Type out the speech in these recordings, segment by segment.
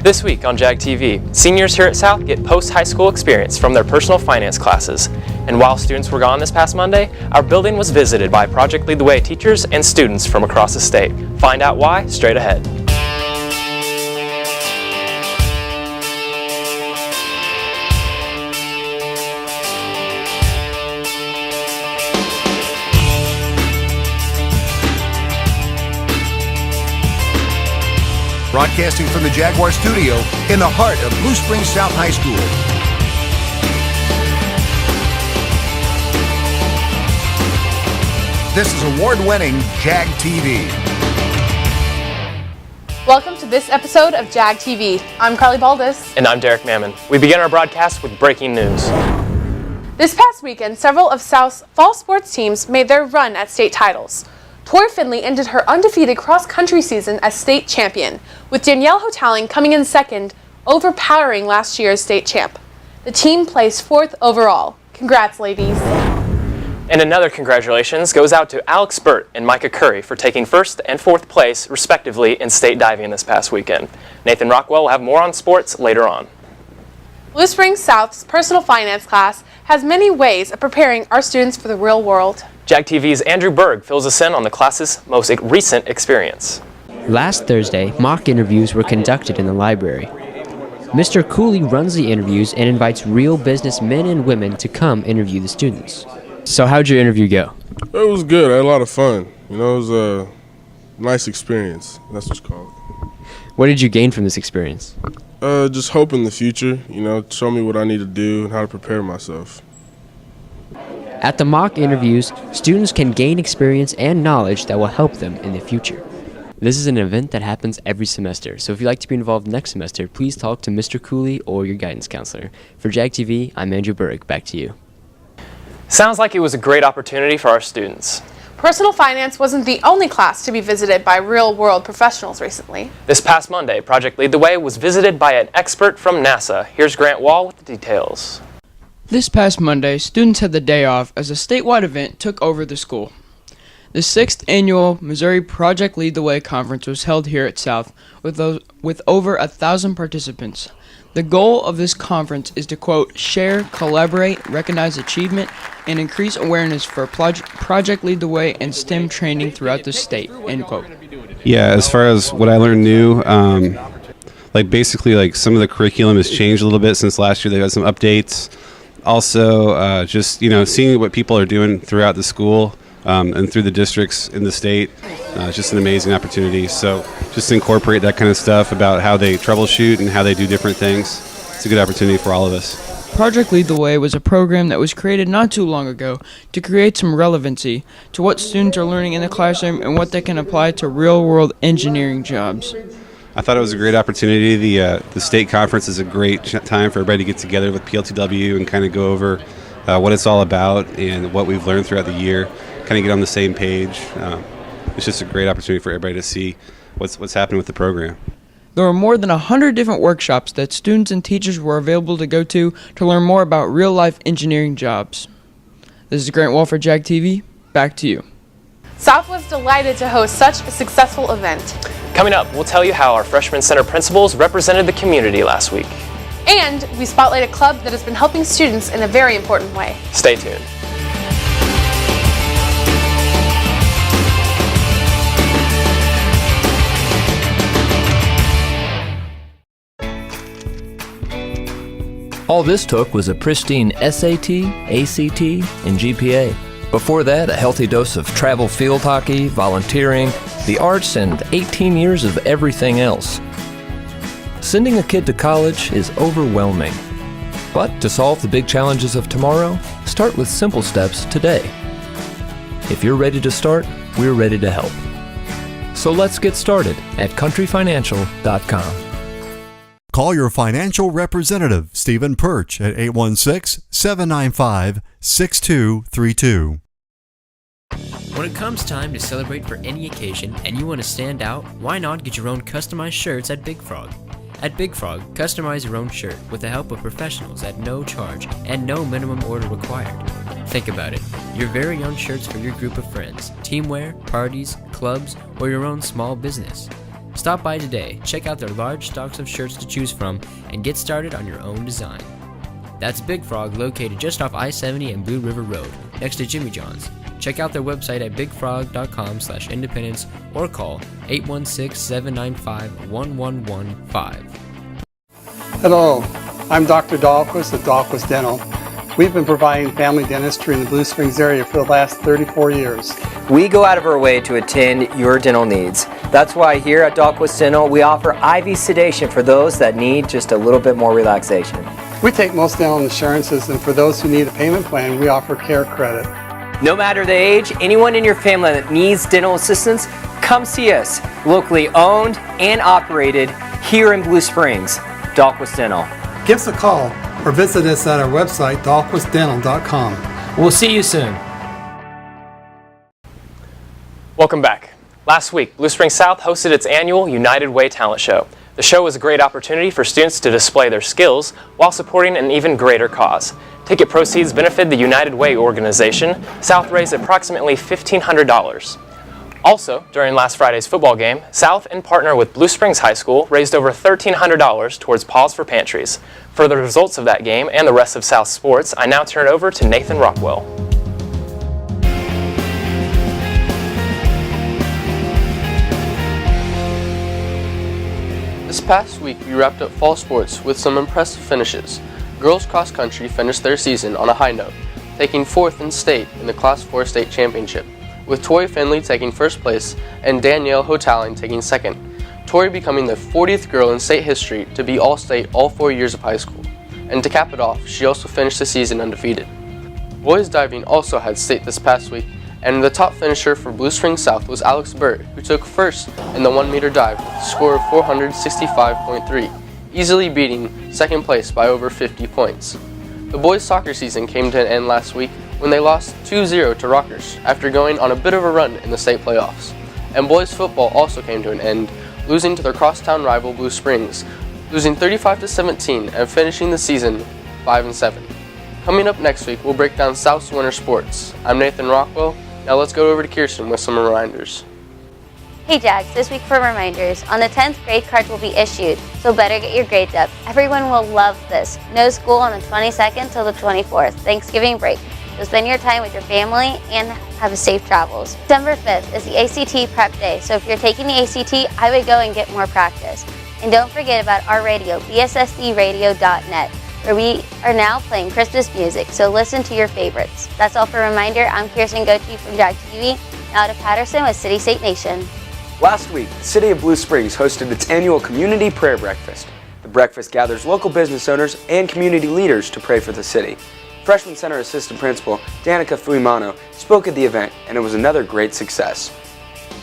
This week on Jag TV, seniors here at South get post-high school experience from their personal finance classes. And while students were gone this past Monday, our building was visited by Project Lead the Way teachers and students from across the state. Find out why straight ahead. Broadcasting from the Jaguar studio in the heart of Blue Springs South High School. This is award-winning Jag TV. Welcome to this episode of Jag TV. I'm Carly Baldus. And I'm Derek Mammon. We begin our broadcast with breaking news. This past weekend, several of South's fall sports teams made their run at state titles. Tori Finley ended her undefeated cross-country season as state champion, with Danielle Hotaling coming in second, overpowering last year's state champ. The team placed fourth overall. Congrats, ladies. And another congratulations goes out to Alex Burt and Micah Curry for taking first and fourth place, respectively, in state diving this past weekend. Nathan Rockwell will have more on sports later on. Blue Springs South's personal finance class has many ways of preparing our students for the real world. Jag TV's Andrew Berg fills us in on the class's most recent experience. Last Thursday, mock interviews were conducted in the library. Mr. Cooley runs the interviews and invites real businessmen and women to come interview the students. So how'd your interview go? It was good. I had a lot of fun. It was a nice experience. That's what you call it. What did you gain from this experience? Just hope in the future, show me what I need to do and how to prepare myself. At the mock interviews, students can gain experience and knowledge that will help them in the future. This is an event that happens every semester, so if you'd like to be involved next semester, please talk to Mr. Cooley or your guidance counselor. For Jag TV, I'm Andrew Berg. Back to you. Sounds like it was a great opportunity for our students. Personal finance wasn't the only class to be visited by real-world professionals recently. This past Monday, Project Lead the Way was visited by an expert from NASA. Here's Grant Wall with the details. This past Monday, students had the day off as a statewide event took over the school. The 6th annual Missouri Project Lead the Way conference was held here at South with over 1,000 participants. The goal of this conference is to, quote, share, collaborate, recognize achievement, and increase awareness for Project Lead the Way and STEM training throughout the state, end quote. Yeah, as far as what I learned new, basically some of the curriculum has changed a little bit since last year. They've had some updates. Also, just seeing what people are doing throughout the school and through the districts in the state, it's just an amazing opportunity. So just to incorporate that kind of stuff about how they troubleshoot and how they do different things, it's a good opportunity for all of us. Project Lead the Way was a program that was created not too long ago to create some relevancy to what students are learning in the classroom and what they can apply to real-world engineering jobs. I thought it was a great opportunity. The state conference is a great time for everybody to get together with PLTW and kind of go over what it's all about and what we've learned throughout the year, kind of get on the same page. It's just a great opportunity for everybody to see what's happening with the program. There were more than 100 different workshops that students and teachers were available to go to learn more about real-life engineering jobs. This is Grant Wall for Jag TV. Back to you. South was delighted to host such a successful event. Coming up, we'll tell you how our freshman center principals represented the community last week. And we spotlight a club that has been helping students in a very important way. Stay tuned. All this took was a pristine SAT, ACT, and GPA. Before that, a healthy dose of travel field hockey, volunteering, the arts, and 18 years of everything else. Sending a kid to college is overwhelming. But to solve the big challenges of tomorrow, start with simple steps today. If you're ready to start, we're ready to help. So let's get started at countryfinancial.com. Call your financial representative, Stephen Perch, at 816-795-6232. When it comes time to celebrate for any occasion and you want to stand out, why not get your own customized shirts at Big Frog? At Big Frog, customize your own shirt with the help of professionals at no charge and no minimum order required. Think about it, your very own shirts for your group of friends, team wear, parties, clubs, or your own small business. Stop by today, check out their large stocks of shirts to choose from, and get started on your own design. That's Big Frog, located just off I-70 and Blue River Road, next to Jimmy John's. Check out their website at bigfrog.com/independence or call 816-795-1115. Hello, I'm Dr. Dahlquist at Dahlquist Dental. We've been providing family dentistry in the Blue Springs area for the last 34 years. We go out of our way to attend your dental needs. That's why here at Dahlquist Dental, we offer IV sedation for those that need just a little bit more relaxation. We take most dental insurances, and for those who need a payment plan, we offer care credit. No matter the age, anyone in your family that needs dental assistance, come see us. Locally owned and operated here in Blue Springs. Dahlquist Dental. Give us a call or visit us at our website, dahlquistdental.com. We'll see you soon. Welcome back. Last week, Blue Springs South hosted its annual United Way Talent Show. The show was a great opportunity for students to display their skills while supporting an even greater cause. Ticket proceeds benefit the United Way organization. South raised approximately $1,500. Also, during last Friday's football game, South, in partner with Blue Springs High School, raised over $1,300 towards Paws for Pantries. For the results of that game and the rest of South sports, I now turn it over to Nathan Rockwell. This past week, we wrapped up fall sports with some impressive finishes. Girls cross country finished their season on a high note, taking 4th in state in the Class 4 state championship, with Tori Finley taking 1st place and Danielle Hotaling taking 2nd. Tori becoming the 40th girl in state history to be all-state all 4 years of high school. And to cap it off, she also finished the season undefeated. Boys diving also had state this past week, and the top finisher for Blue Springs South was Alex Burt, who took 1st in the 1-meter dive with a score of 465.3, easily beating 2nd place by over 50 points. The boys' soccer season came to an end last week when they lost 2-0 to Rockers after going on a bit of a run in the state playoffs. And boys' football also came to an end, losing to their crosstown rival Blue Springs, losing 35-17 and finishing the season 5-7. Coming up next week, we'll break down South's winter sports. I'm Nathan Rockwell. Now let's go over to Kirsten with some reminders. Hey Jags, this week for reminders, on the 10th grade cards will be issued, so better get your grades up. Everyone will love this. No school on the 22nd till the 24th, Thanksgiving break. So spend your time with your family and have a safe travels. December 5th is the ACT prep day, so if you're taking the ACT, I would go and get more practice. And don't forget about our radio, BSSDradio.net, where we are now playing Christmas music, so listen to your favorites. That's all for a reminder. I'm Kirsten Goethe from Jag TV, now to Patterson with City State Nation. Last week, the City of Blue Springs hosted its annual Community Prayer Breakfast. The breakfast gathers local business owners and community leaders to pray for the city. Freshman Center Assistant Principal Danica Fuimano spoke at the event, and it was another great success.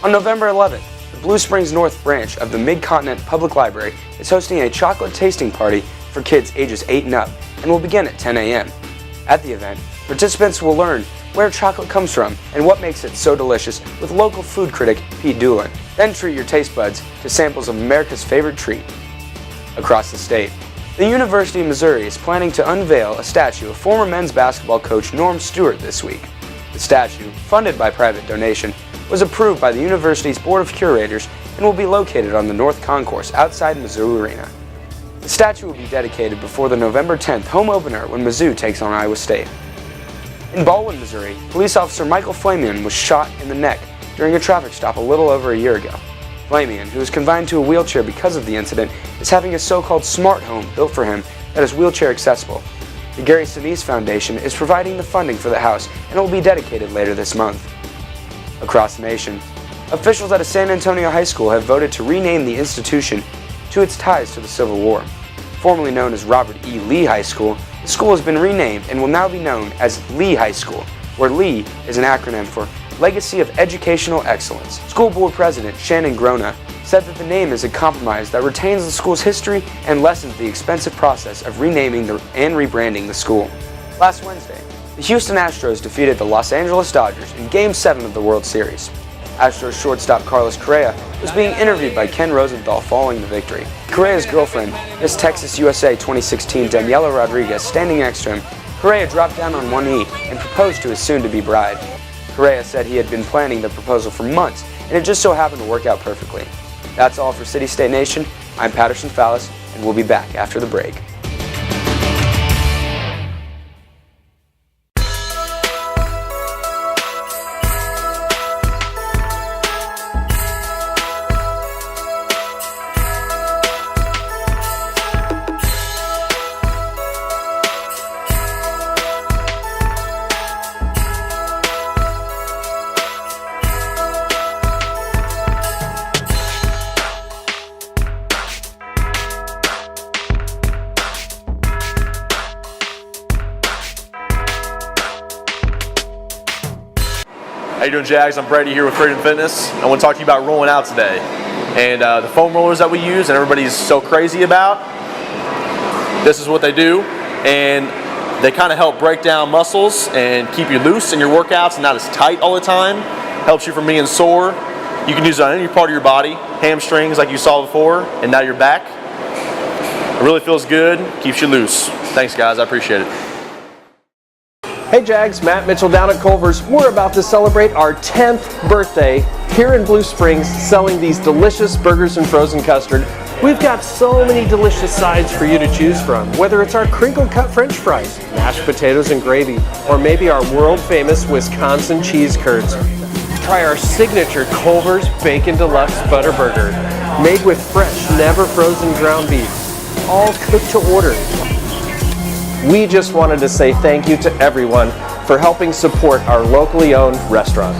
On November 11th, the Blue Springs North branch of the Mid-Continent Public Library is hosting a chocolate tasting party for kids ages 8 and up, and will begin at 10 a.m. At the event, participants will learn where chocolate comes from and what makes it so delicious with local food critic Pete Doolin. Then treat your taste buds to samples of America's favorite treat. Across the state, the University of Missouri is planning to unveil a statue of former men's basketball coach Norm Stewart this week. The statue, funded by private donation, was approved by the university's Board of Curators and will be located on the North Concourse outside Mizzou Arena. The statue will be dedicated before the November 10th home opener when Mizzou takes on Iowa State. In Baldwin, Missouri, police officer Michael Flamion was shot in the neck during a traffic stop a little over a year ago. Flamion, who is confined to a wheelchair because of the incident, is having a so-called smart home built for him that is wheelchair accessible. The Gary Sinise Foundation is providing the funding for the house and it will be dedicated later this month. Across the nation, officials at a San Antonio high school have voted to rename the institution to its ties to the Civil War. Formerly known as Robert E. Lee High School, the school has been renamed and will now be known as Lee High School, where Lee is an acronym for Legacy of Educational Excellence. School Board President Shannon Grona said that the name is a compromise that retains the school's history and lessens the expensive process of renaming and rebranding the school. Last Wednesday, the Houston Astros defeated the Los Angeles Dodgers in Game 7 of the World Series. Astros shortstop Carlos Correa was being interviewed by Ken Rosenthal following the victory. Correa's girlfriend, Miss Texas USA 2016 Daniela Rodriguez, standing next to him, Correa dropped down on one knee and proposed to his soon-to-be bride. Correa said he had been planning the proposal for months, and it just so happened to work out perfectly. That's all for City State Nation. I'm Patterson Fallis, and we'll be back after the break. How you doing, Jags? I'm Brady here with Freedom Fitness. I want to talk to you about rolling out today. And the foam rollers that we use and everybody's so crazy about, this is what they do. And they kind of help break down muscles and keep you loose in your workouts and not as tight all the time. Helps you from being sore. You can use it on any part of your body. Hamstrings like you saw before, and now your back. It really feels good, keeps you loose. Thanks, guys. I appreciate it. Hey Jags, Matt Mitchell down at Culver's. We're about to celebrate our 10th birthday here in Blue Springs, selling these delicious burgers and frozen custard. We've got so many delicious sides for you to choose from, whether it's our crinkle cut French fries, mashed potatoes and gravy, or maybe our world famous Wisconsin cheese curds. Try our signature Culver's Bacon Deluxe Butter Burger, made with fresh, never frozen ground beef, all cooked to order. We just wanted to say thank you to everyone for helping support our locally owned restaurant.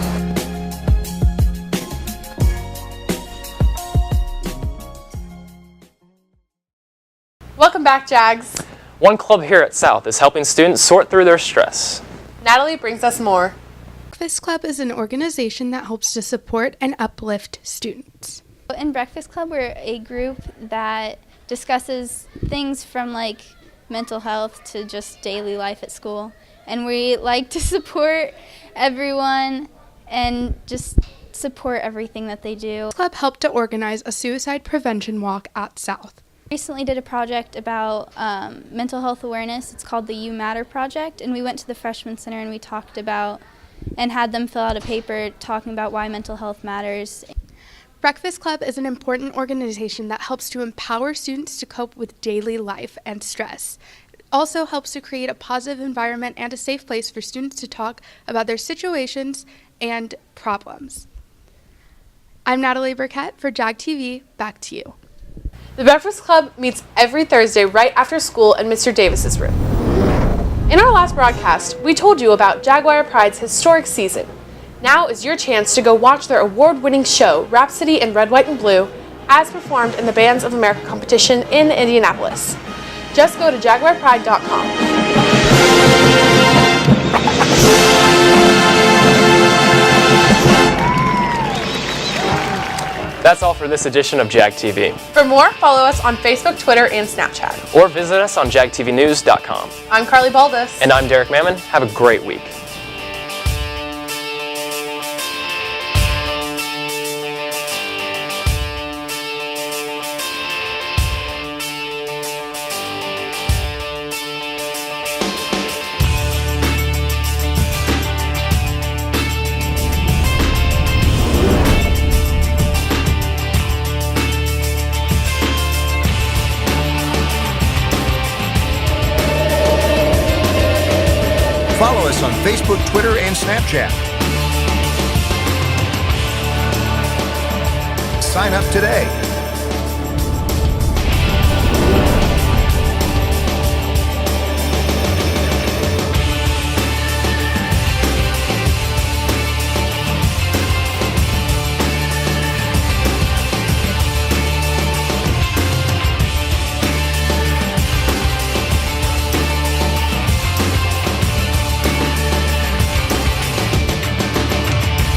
Welcome back, Jags. One club here at South is helping students sort through their stress. Natalie brings us more. Breakfast Club is an organization that helps to support and uplift students. In Breakfast Club, we're a group that discusses things from like mental health to just daily life at school. And we like to support everyone and just support everything that they do. This club helped to organize a suicide prevention walk at South. Recently did a project about mental health awareness. It's called the You Matter Project, and we went to the Freshman Center and we talked about and had them fill out a paper talking about why mental health matters. Breakfast Club is an important organization that helps to empower students to cope with daily life and stress. It also helps to create a positive environment and a safe place for students to talk about their situations and problems. I'm Natalie Burkett for Jag TV. Back to you. The Breakfast Club meets every Thursday right after school in Mr. Davis's room. In our last broadcast, we told you about Jaguar Pride's historic season. Now is your chance to go watch their award-winning show, Rhapsody in Red, White, and Blue, as performed in the Bands of America competition in Indianapolis. Just go to jaguarpride.com. That's all for this edition of Jag TV. For more, follow us on Facebook, Twitter, and Snapchat. Or visit us on jagtvnews.com. I'm Carly Baldus. And I'm Derek Mammon. Have a great week. Follow us on Facebook, Twitter, and Snapchat. Sign up today